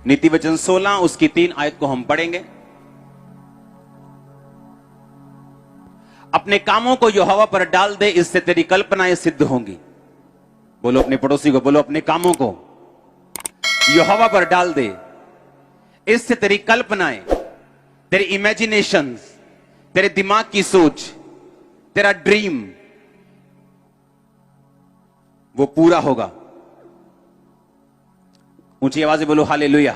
नीति वचन 16 उसकी 3 आयत को हम पढ़ेंगे। अपने कामों को यहोवा पर डाल दे, इससे तेरी कल्पनाएं सिद्ध होंगी। बोलो अपने पड़ोसी को, बोलो अपने कामों को यहोवा पर डाल दे, इससे तेरी कल्पनाएं, तेरी इमेजिनेशंस, तेरे दिमाग की सोच, तेरा ड्रीम वो पूरा होगा। ऊंची आवाज से बोलो हालेलुया।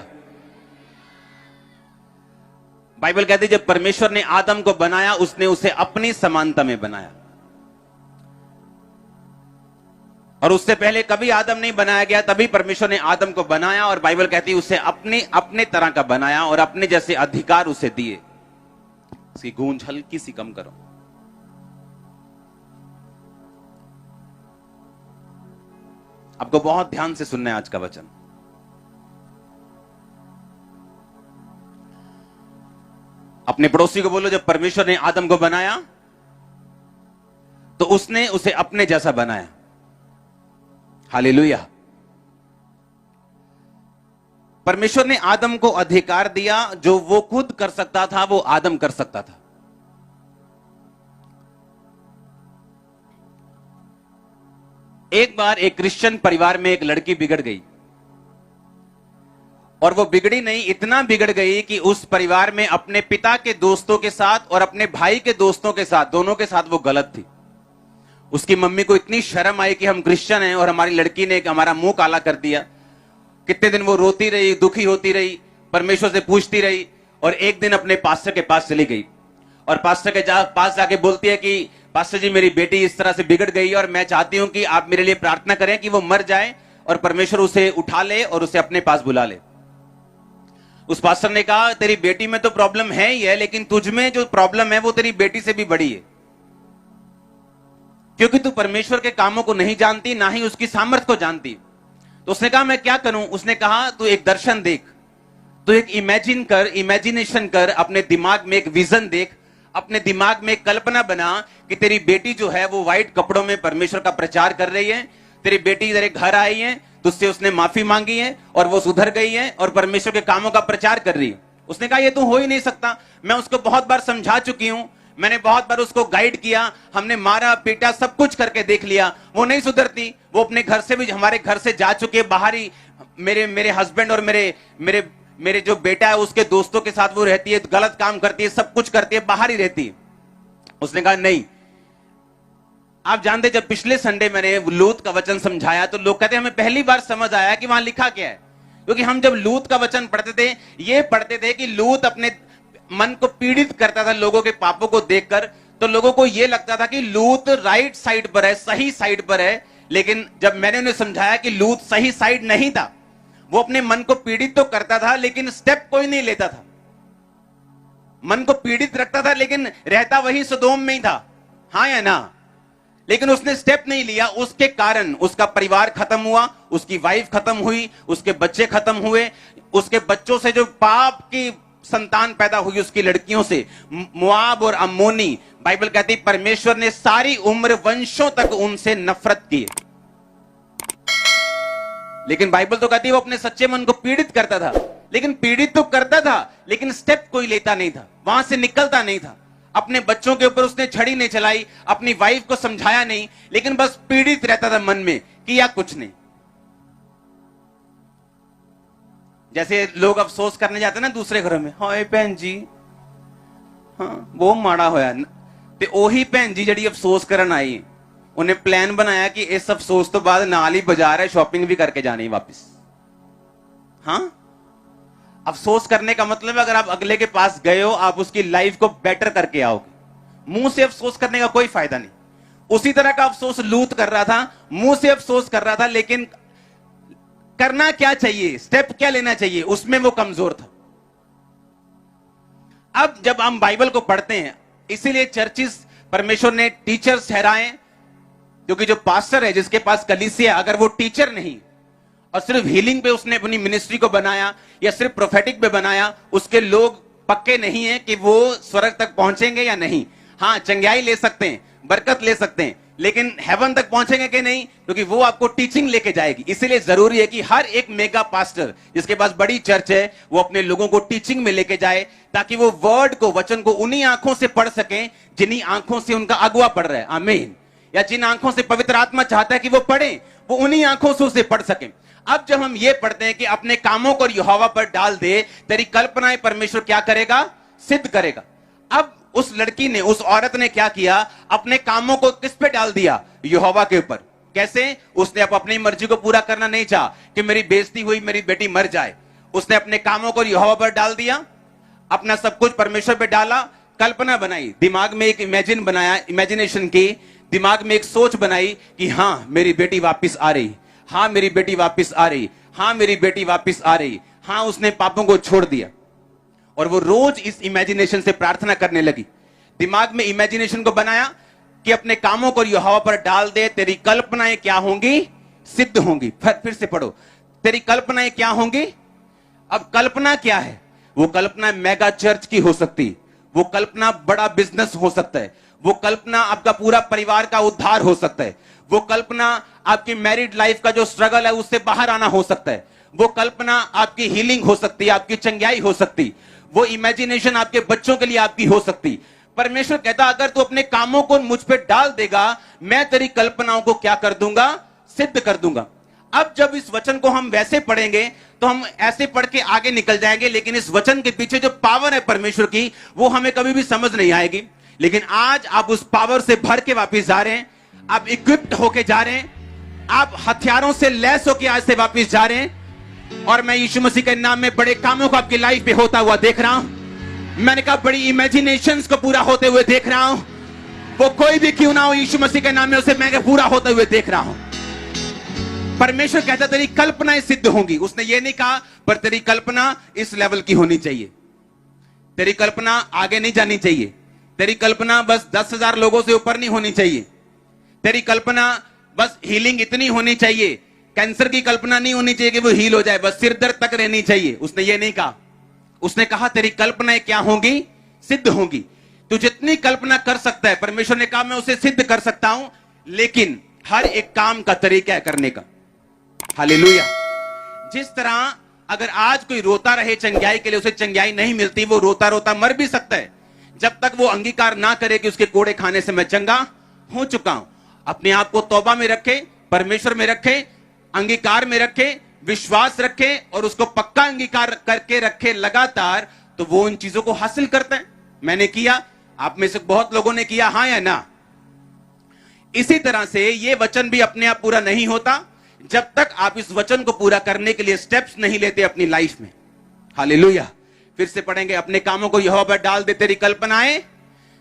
बाइबल कहती है जब परमेश्वर ने आदम को बनाया, उसने उसे अपनी समानता में बनाया, और उससे पहले कभी आदम नहीं बनाया गया, तभी परमेश्वर ने आदम को बनाया, और बाइबल कहती है उसे अपने तरह का बनाया और अपने जैसे अधिकार उसे दिए। इसकी गूंज हल्की सी कम करो। आपको बहुत ध्यान से सुनना है आज का वचन। अपने पड़ोसी को बोलो जब परमेश्वर ने आदम को बनाया तो उसने उसे अपने जैसा बनाया। हालेलुया। परमेश्वर ने आदम को अधिकार दिया, जो वो खुद कर सकता था वो आदम कर सकता था। एक बार एक क्रिश्चियन परिवार में एक लड़की बिगड़ गई, और वो बिगड़ी नहीं, इतना बिगड़ गई कि उस परिवार में अपने पिता के दोस्तों के साथ और अपने भाई के दोस्तों के साथ, दोनों के साथ वो गलत थी। उसकी मम्मी को इतनी शर्म आई कि हम क्रिश्चियन हैं और हमारी लड़की ने हमारा मुंह काला कर दिया। कितने दिन वो रोती रही, दुखी होती रही, परमेश्वर से पूछती रही, और एक दिन अपने पास्टर के पास चली गई और पास्टर के पास जाके बोलती है कि पास्टर जी मेरी बेटी इस तरह से बिगड़ गई और मैं चाहती हूं कि आप मेरे लिए प्रार्थना करें कि वो मर जाए और परमेश्वर उसे उठा ले और उसे अपने पास बुला ले। उस पास्टर ने कहा तेरी बेटी में तो प्रॉब्लम है ही है, लेकिन तुझ में जो प्रॉब्लम है वो तेरी बेटी से भी बड़ी है, क्योंकि तू परमेश्वर के कामों को नहीं जानती, ना ही उसकी सामर्थ को जानती। तो उसने कहा मैं क्या करूं? उसने कहा तू एक दर्शन देख, तू एक इमेजिनेशन कर, अपने दिमाग में एक विजन देख, अपने दिमाग में एक कल्पना बना कि तेरी बेटी जो है वो व्हाइट कपड़ों में परमेश्वर का प्रचार कर रही है, तेरी बेटी तेरे घर आई है, तुझसे उसने माफी मांगी है और वो सुधर गई है और परमेश्वर के कामों का प्रचार कर रही है। उसने कहा ये तो हो ही नहीं सकता, मैं उसको बहुत बार समझा चुकी हूं, मैंने बहुत बार उसको गाइड किया, हमने मारा पीटा सब कुछ करके देख लिया, वो नहीं सुधरती। वो अपने घर से भी, हमारे घर से जा चुके हैं बाहर ही, मेरे हस्बैंड और मेरे जो बेटा है उसके दोस्तों के साथ वो रहती है, गलत काम करती है, सब कुछ करती है, बाहर ही रहती है। उसने कहा नहीं। आप जानते जब पिछले संडे मैंने लूत का वचन समझाया तो लोग कहते हमें पहली बार समझ आया कि वहां लिखा क्या है, क्योंकि हम जब लूत का वचन पढ़ते थे ये पढ़ते थे कि लूत अपने मन को पीड़ित करता था लोगों के पापों को देखकर, तो लोगों को यह लगता था कि लूत राइट साइड पर है, सही साइड पर है। लेकिन जब मैंने उन्हें समझाया कि लूत सही साइड नहीं था, वो अपने मन को पीड़ित तो करता था लेकिन स्टेप कोई नहीं लेता था। मन को पीड़ित रखता था लेकिन रहता वही सदोम में ही था, हाँ या ना? लेकिन उसने स्टेप नहीं लिया, उसके कारण उसका परिवार खत्म हुआ, उसकी वाइफ खत्म हुई, उसके बच्चे खत्म हुए, उसके बच्चों से जो पाप की संतान पैदा हुई उसकी लड़कियों से, मोआब और अम्मोनी, बाइबल कहती परमेश्वर ने सारी उम्र वंशों तक उनसे नफरत की। लेकिन बाइबल तो कहती है वो अपने सच्चे मन को पीड़ित करता था, लेकिन पीड़ित तो करता था लेकिन स्टेप कोई लेता नहीं था, वहां से निकलता नहीं था। अपने बच्चों के ऊपर उसने छड़ी नहीं चलाई, अपनी वाइफ को समझाया नहीं, लेकिन बस पीड़ित रहता था मन में, किया कुछ नहीं। जैसे लोग अफसोस करने जाते ना दूसरे घरों में, हाय भैन जी, हाँ वो माड़ा होया, ते ओही भैन जी जड़ी अफसोस करन आई, उन्हें प्लान बनाया कि इस अफसोस तो बाद नाल ही बाजार है, शॉपिंग भी करके जानी वापस। हाँ, अफसोस करने का मतलब है अगर आप अगले के पास गए हो, आप उसकी लाइफ को बेटर करके आओगे। मुंह से अफसोस करने का कोई फायदा नहीं। उसी तरह का अफसोस लूत कर रहा था, मुंह से अफसोस कर रहा था, लेकिन करना क्या चाहिए, स्टेप क्या लेना चाहिए, उसमें वो कमजोर था। अब जब हम बाइबल को पढ़ते हैं, इसीलिए चर्चिस परमेश्वर ने टीचर्स ठहराए, क्योंकि जो पास्टर है जिसके पास कलीसिया, अगर वो टीचर नहीं और सिर्फ हीलिंग पे उसने अपनी मिनिस्ट्री को बनाया या सिर्फ प्रोफेटिक पे बनाया, उसके लोग पक्के नहीं है कि वो स्वर्ग तक पहुंचेंगे या नहीं। हाँ, चंगाई ले सकते हैं, बरकत ले सकते हैं, लेकिन हेवन तक पहुंचेंगे कि नहीं, क्योंकि वो आपको टीचिंग लेके जाएगी। इसीलिए जरूरी है कि हर एक मेगा पास्टर जिसके पास बड़ी चर्च है वो अपने लोगों को टीचिंग में लेके जाए, ताकि वो वर्ड को, वचन को उन्हीं आंखों से पढ़ सकें जिन्हीं आंखों से उनका अगुआ पढ़ रहा है। आमीन। या जिन आंखों से पवित्र आत्मा चाहता है कि वो पढ़े, वो उन्हीं आंखों से उसे पढ़ सके। अब जब हम ये पढ़ते हैं कि अपने कामों को यहोवा पर डाल दे, तेरी कल्पनाएं परमेश्वर क्या करेगा, सिद्ध करेगा। अब उस लड़की ने, उस औरत ने क्या किया, अपने कामों को किस पे डाल दिया, यहोवा के ऊपर। कैसे? उसने अपनी मर्जी को पूरा करना नहीं चाहा कि मेरी बेइज्जती हुई, मेरी बेटी मर जाए। उसने अपने कामों को यहोवा पर डाल दिया, अपना सब कुछ परमेश्वर पे डाला, कल्पना बनाई, दिमाग में एक इमेजिन बनाया, इमेजिनेशन की, दिमाग में एक सोच बनाई कि हां मेरी बेटी वापस आ रही, हां मेरी बेटी वापस आ रही, हां मेरी बेटी वापस आ रही। हां, उसने पापों को छोड़ दिया और वो रोज इस इमेजिनेशन से प्रार्थना करने लगी। दिमाग में इमेजिनेशन को बनाया कि अपने कामों को यहोवा पर डाल दे, तेरी कल्पनाएं क्या होंगी, सिद्ध होंगी। फिर से पढ़ो, तेरी कल्पनाएं क्या होंगी। अब कल्पना क्या है? वो कल्पना मेगा चर्च की हो सकती, वो कल्पना बड़ा बिजनेस हो सकता है, वो कल्पना आपका पूरा परिवार का उद्धार हो सकता है, वो कल्पना आपकी मैरिड लाइफ का जो स्ट्रगल है उससे बाहर आना हो सकता है, वो कल्पना आपकी हीलिंग हो सकती है, आपकी चंगाई हो सकती, वो इमेजिनेशन आपके बच्चों के लिए आपकी हो सकती। परमेश्वर कहता अगर तू अपने कामों को मुझ पे डाल देगा, मैं तेरी कल्पनाओं को क्या कर दूंगा, सिद्ध कर दूंगा। अब जब इस वचन को हम वैसे पढ़ेंगे तो हम ऐसे पढ़ के आगे निकल जाएंगे, लेकिन इस वचन के पीछे जो पावर है परमेश्वर की, वो हमें कभी भी समझ नहीं आएगी। लेकिन आज आप उस पावर से भर के वापस जा रहे हैं, आप इक्विप्ड होके जा रहे हैं, आप हथियारों से लैस होके आज से वापस जा रहे हैं। और मैं यीशु मसीह के नाम में बड़े कामों को आपकी लाइफ पे होता हुआ देख रहा हूं। मैंने कहा बड़ी इमेजिनेशंस को पूरा होते हुए देख रहा हूं। वो कोई भी क्यों ना हो, यीशु मसीह के नाम में उसे मैं पूरा होते हुए देख रहा हूं। परमेश्वर कहता तेरी कल्पनाएं सिद्ध होंगी। उसने ये नहीं कहा पर तेरी कल्पना इस लेवल की होनी चाहिए, तेरी कल्पना आगे नहीं जानी चाहिए, तेरी कल्पना बस 10,000 लोगों से ऊपर नहीं होनी चाहिए, तेरी कल्पना बस हीलिंग इतनी होनी चाहिए, कैंसर की कल्पना नहीं होनी चाहिए कि वो हील हो जाए, बस सिर दर्द तक रहनी चाहिए। उसने ये नहीं कहा। उसने कहा तेरी कल्पनाएं क्या होंगी, सिद्ध होंगी। तू जितनी कल्पना कर सकता है, परमेश्वर ने कहा मैं उसे सिद्ध कर सकता हूं, लेकिन हर एक काम का तरीका है करने का। हालेलुया। जिस तरह अगर आज कोई रोता रहे चंगाई के लिए, उसे चंगाई नहीं मिलती, वो रोता रोता मर भी सकता है, जब तक वो अंगीकार ना करे कि उसके कोड़े खाने से मैं चंगा हो चुका हूं। अपने आप को तौबा में रखे, परमेश्वर में रखे, अंगीकार में रखे, विश्वास रखे और उसको पक्का अंगीकार करके रखे लगातार, तो वो उन चीजों को हासिल करता है। मैंने किया, आप में से बहुत लोगों ने किया, हां या ना। इसी तरह से ये वचन भी अपने आप पूरा नहीं होता जब तक आप इस वचन को पूरा करने के लिए स्टेप्स नहीं लेते अपनी लाइफ में। हालेलुया। फिर से पढ़ेंगे, अपने कामों को यहोवा पर डाल दे, तेरी कल्पनाएं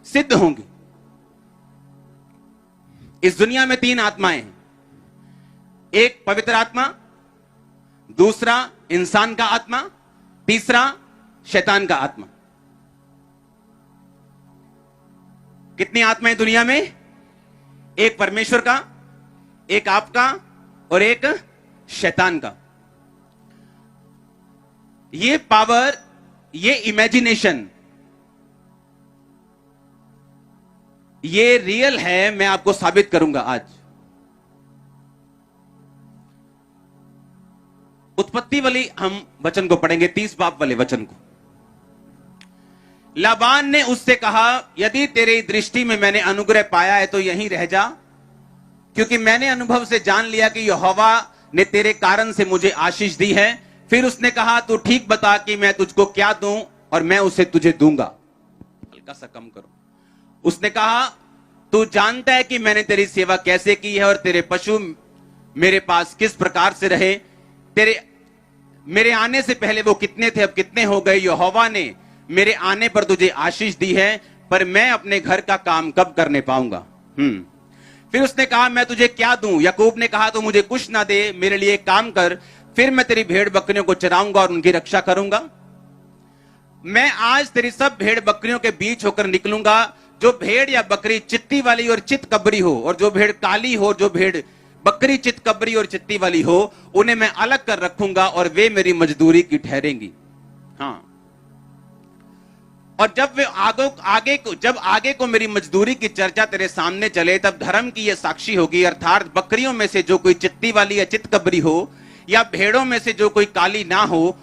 सिद्ध होंगी। इस दुनिया में 3 आत्माएं हैं, एक पवित्र आत्मा, दूसरा इंसान का आत्मा, तीसरा शैतान का आत्मा। कितनी आत्माएं दुनिया में? एक परमेश्वर का, एक आपका और एक शैतान का। ये पावर, ये इमेजिनेशन, ये रियल है, मैं आपको साबित करूंगा आज। उत्पत्ति वाली हम वचन को पढ़ेंगे, 30 बाप वाले वचन को। लाबान ने उससे कहा, यदि तेरी दृष्टि में मैंने अनुग्रह पाया है तो यहीं रह जा, क्योंकि मैंने अनुभव से जान लिया कि यहोवा ने तेरे कारण से मुझे आशीष दी है। फिर उसने कहा, तू ठीक बता कि मैं तुझको क्या दूं और मैं उसे तुझे दूंगा। हल्का सा कम करो। उसने कहा, तू जानता है कि मैंने तेरी सेवा कैसे की है और तेरे पशु मेरे पास किस प्रकार से रहे। मेरे आने से पहले वो कितने थे, अब कितने हो गए। यहोवा ने मेरे आने पर तुझे आशीष दी है, पर मैं अपने घर का काम कब करने पाऊंगा। फिर उसने कहा, मैं तुझे क्या दूं। याकूब ने कहा, तो मुझे कुछ ना दे, मेरे लिए काम कर, फिर मैं तेरी भेड़ बकरियों को चराऊंगा और उनकी रक्षा करूंगा। मैं आज तेरी सब भेड़ बकरियों के बीच होकर निकलूंगा। जो भेड़ या बकरी चित्ती वाली और चित कबरी हो, और जो भेड़ काली हो, जो भेड़ बकरी चित कबरी और चित्ती वाली हो, उन्हें मैं अलग कर रखूंगा और वे मेरी मजदूरी की ठहरेंगी। हाँ, और जब वे आगे को मेरी मजदूरी की चर्चा तेरे सामने चले, तब धर्म की यह साक्षी होगी, अर्थात बकरियों में से जो कोई चित्ती वाली या चितकबरी हो, या भेड़ों में से जो कोई काली ना हो,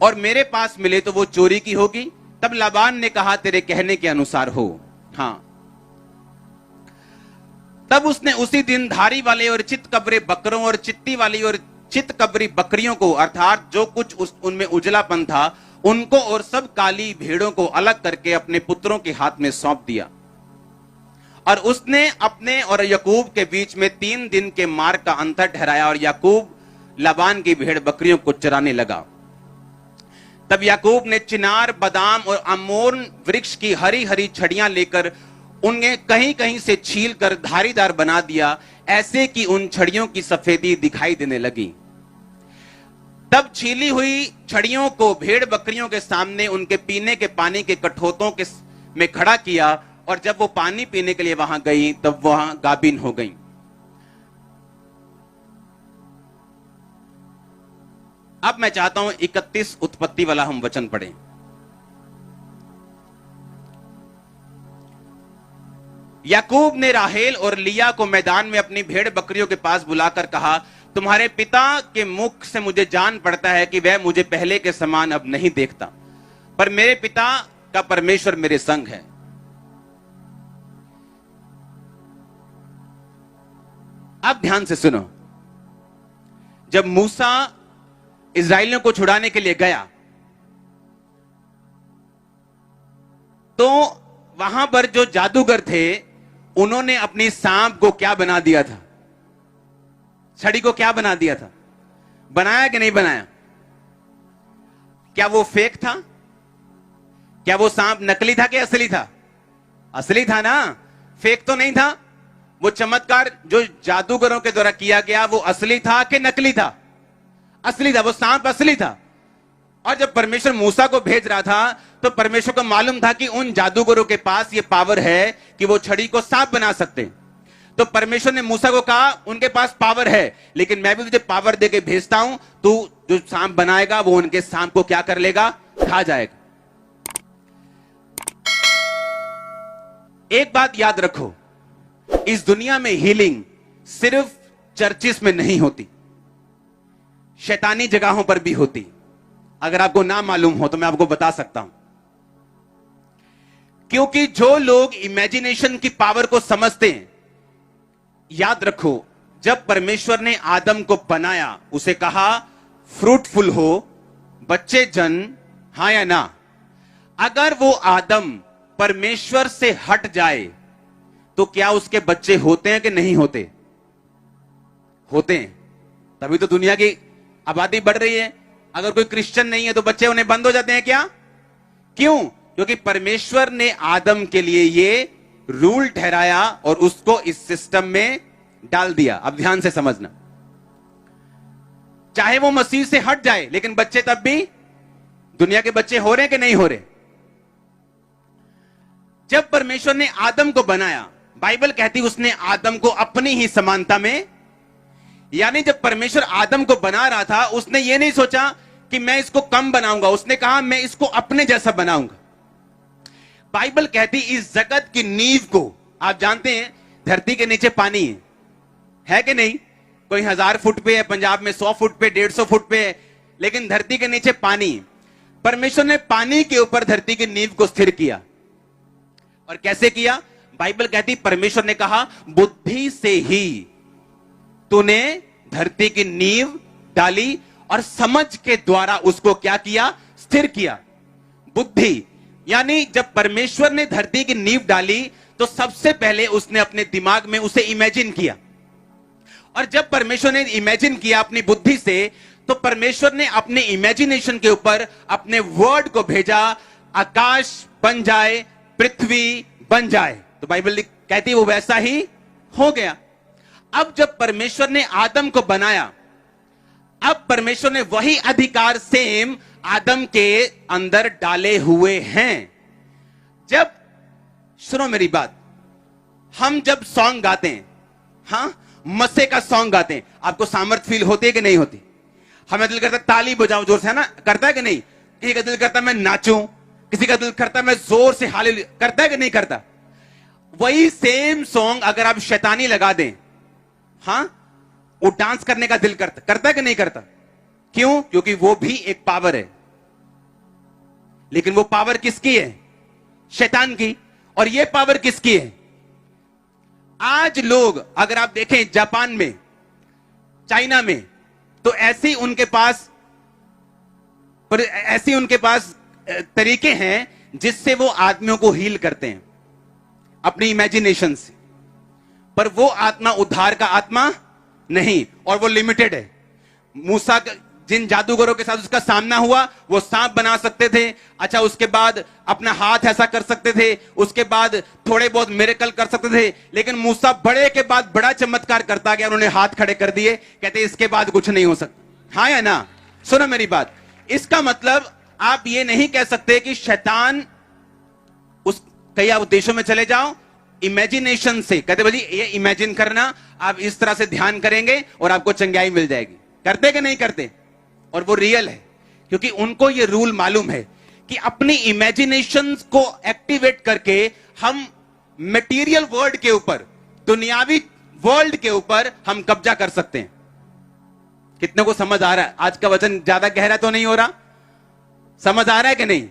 और मेरे पास मिले तो वो चोरी की होगी। तब लाबान ने कहा, तेरे कहने के अनुसार हो। हाँ, तब उसने उसी दिन धारी वाले और चितकबरे बकरों और चित्ती वाली और चितकबरी बकरियों को, अर्थात जो कुछ उनमें उजलापन था, उनको और सब काली भेड़ों को अलग करके अपने पुत्रों के हाथ में सौंप दिया। और उसने अपने और याकूब के बीच में 3 दिन के मार्ग का अंतर ठहराया, और याकूब लाबान की भेड़ बकरियों को चराने लगा। तब याकूब ने चिनार, बादाम और अमोन वृक्ष की हरी हरी छड़ियां लेकर उन्हें कहीं कहीं से छील कर धारीदार बना दिया, ऐसे कि उन छड़ियों की सफेदी दिखाई देने लगी। तब छीली हुई छड़ियों को भेड़ बकरियों के सामने उनके पीने के पानी के कठोतों के में खड़ा किया, और जब वो पानी पीने के लिए वहां गई, तब वहां गाभिन हो गई। अब मैं चाहता हूं 31 उत्पत्ति वाला हम वचन पढ़ें। याकूब ने राहेल और लिया को मैदान में अपनी भेड़ बकरियों के पास बुलाकर कहा, तुम्हारे पिता के मुख से मुझे जान पड़ता है कि वह मुझे पहले के समान अब नहीं देखता, पर मेरे पिता का परमेश्वर मेरे संग है। अब ध्यान से सुनो, जब मूसा इस्राएलियों को छुड़ाने के लिए गया, तो वहां पर जो जादूगर थे, उन्होंने अपनी सांप को क्या बना दिया था? छड़ी को क्या बना दिया था? बनाया कि नहीं बनाया? क्या वो फेक था? क्या वो सांप नकली था कि असली था? असली था ना, फेक तो नहीं था। वो चमत्कार जो जादूगरों के द्वारा किया गया, वो असली था कि नकली था? असली था, वो सांप असली था। और जब परमेश्वर मूसा को भेज रहा था, तो परमेश्वर को मालूम था कि उन जादूगरों के पास ये पावर है कि वो छड़ी को सांप बना सकते। तो परमेश्वर ने मूसा को कहा, उनके पास पावर है, लेकिन मैं भी तुझे पावर देके भेजता हूं, तू जो सांप बनाएगा वो उनके सांप को क्या कर लेगा? खा जाएगा। एक बात याद रखो, इस दुनिया में हीलिंग सिर्फ चर्चिस में नहीं होती, शैतानी जगहों पर भी होती। अगर आपको ना मालूम हो तो मैं आपको बता सकता हूं, क्योंकि जो लोग इमेजिनेशन की पावर को समझते हैं, याद रखो, जब परमेश्वर ने आदम को बनाया, उसे कहा फ्रूटफुल हो, बच्चे जन, हां या ना? अगर वो आदम परमेश्वर से हट जाए, तो क्या उसके बच्चे होते हैं कि नहीं होते? होते हैं। तभी तो दुनिया की आबादी बढ़ रही है। अगर कोई क्रिश्चियन नहीं है तो बच्चे उन्हें बंद हो जाते हैं क्या? क्यों? क्योंकि परमेश्वर ने आदम के लिए ये रूल ठहराया और उसको इस सिस्टम में डाल दिया। अब ध्यान से समझना, चाहे वो मसीह से हट जाए, लेकिन बच्चे तब भी दुनिया के बच्चे हो रहे कि नहीं हो रहे? जब परमेश्वर ने आदम को बनाया, बाइबल कहती उसने आदम को अपनी ही समानता में, यानी जब परमेश्वर आदम को बना रहा था, उसने ये नहीं सोचा कि मैं इसको कम बनाऊंगा, उसने कहा मैं इसको अपने जैसा बनाऊंगा। बाइबल कहती इस जगत की नींव को, आप जानते हैं धरती के नीचे पानी है कि नहीं? कोई 1000 फुट पे है, पंजाब में 100 फुट पे, 150 फुट पे है, लेकिन धरती के नीचे पानी। परमेश्वर ने पानी के ऊपर धरती की नींव को स्थिर किया। और कैसे किया? बाइबल कहती परमेश्वर ने कहा बुद्धि से ही तूने धरती की नींव डाली, और समझ के द्वारा उसको क्या किया? स्थिर किया। बुद्धि, यानी जब परमेश्वर ने धरती की नींव डाली, तो सबसे पहले उसने अपने दिमाग में उसे इमेजिन किया। और जब परमेश्वर ने इमेजिन किया अपनी बुद्धि से, तो परमेश्वर ने अपने इमेजिनेशन के ऊपर अपने वर्ड को भेजा, आकाश बन जाए, पृथ्वी बन जाए। तो बाइबल कहती वो वैसा ही हो गया। अब जब परमेश्वर ने आदम को बनाया, अब परमेश्वर ने वही अधिकार सेम आदम के अंदर डाले हुए हैं। जब, सुनो मेरी बात, हम जब सॉन्ग गाते हैं, हाँ, मस्से का सॉन्ग गाते हैं, आपको सामर्थ फील होती है कि नहीं होती? हमें दिल करता ताली बजाऊं जोर से, है ना? करता है कि नहीं? एक दिल करता मैं नाचूं, किसी का दिल करता है मैं जोर से हालेलुया, करता है कि नहीं करता? वही सेम सॉन्ग अगर आप शैतानी लगा दें, हां, वो डांस करने का दिल करता है कि नहीं करता? क्यों? क्योंकि वो भी एक पावर है। लेकिन वो पावर किसकी है? शैतान की। और ये पावर किसकी है? आज लोग अगर आप देखें जापान में, चाइना में, तो ऐसी उनके पास तरीके हैं जिससे वो आदमियों को हील करते हैं अपनी इमेजिनेशन से। पर वो आत्मा उद्धार का आत्मा नहीं, और वो लिमिटेड है। मूसा जिन जादूगरों के साथ उसका सामना हुआ, वो सांप बना सकते थे, अच्छा उसके बाद अपना हाथ ऐसा कर सकते थे, उसके बाद थोड़े बहुत मिरेकल कर सकते थे, लेकिन मूसा बड़े के बाद बड़ा चमत्कार करता गया, उन्होंने हाथ खड़े कर दिए, कहते इसके बाद कुछ नहीं हो सकता। हाँ या ना? सुनो मेरी बात। इसका मतलब आप ये नहीं कह सकते कि शैतान कई आप देशों में चले जाओ, इमेजिनेशन से कहते भाई ये इमेजिन करना, आप इस तरह से ध्यान करेंगे और आपको चंगाई मिल जाएगी। करते कि नहीं करते? और वो रियल है, क्योंकि उनको ये रूल मालूम है कि अपनी इमेजिनेशन को एक्टिवेट करके हम मटेरियल वर्ल्ड के ऊपर, दुनियावी वर्ल्ड के ऊपर हम कब्जा कर सकते हैं। कितने को समझ आ रहा है? आज का वचन ज्यादा गहरा तो नहीं हो रहा? समझ आ रहा है कि नहीं?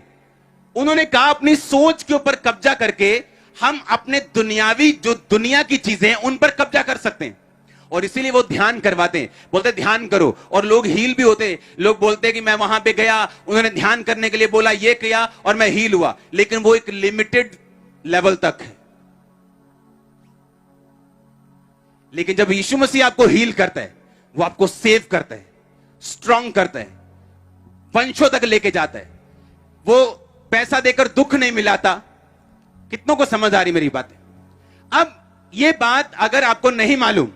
उन्होंने कहा अपनी सोच के ऊपर कब्जा करके हम अपने दुनियावी, जो दुनिया की चीजें हैं, उन पर कब्जा कर सकते हैं। और इसीलिए वो ध्यान करवाते हैं, बोलते ध्यान करो, और लोग हील भी होते। लोग बोलते हैं कि मैं वहां पे गया, उन्होंने ध्यान करने के लिए बोला, ये किया और मैं हील हुआ, लेकिन वो एक लिमिटेड लेवल तक है। लेकिन जब यीशु मसीह आपको हील करता है, वो आपको सेव करता है, स्ट्रांग करता है, वंशों तक लेके जाता है। वो पैसा देकर दुख नहीं मिलाता। कितनों को समझ आ रही मेरी बात? अब ये बात अगर आपको नहीं मालूम,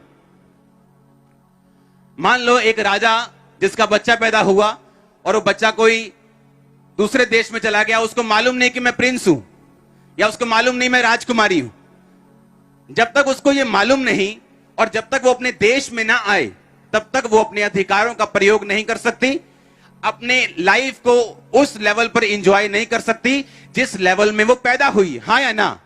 मान लो एक राजा जिसका बच्चा पैदा हुआ और वो बच्चा कोई दूसरे देश में चला गया, उसको मालूम नहीं कि मैं प्रिंस हूं, या उसको मालूम नहीं मैं राजकुमारी हूं। जब तक उसको ये मालूम नहीं और जब तक वो अपने देश में ना आए, तब तक वो अपने अधिकारों का प्रयोग नहीं कर सकती, अपने लाइफ को उस लेवल पर एंजॉय नहीं कर सकती जिस लेवल में वो पैदा हुई। हाँ या ना?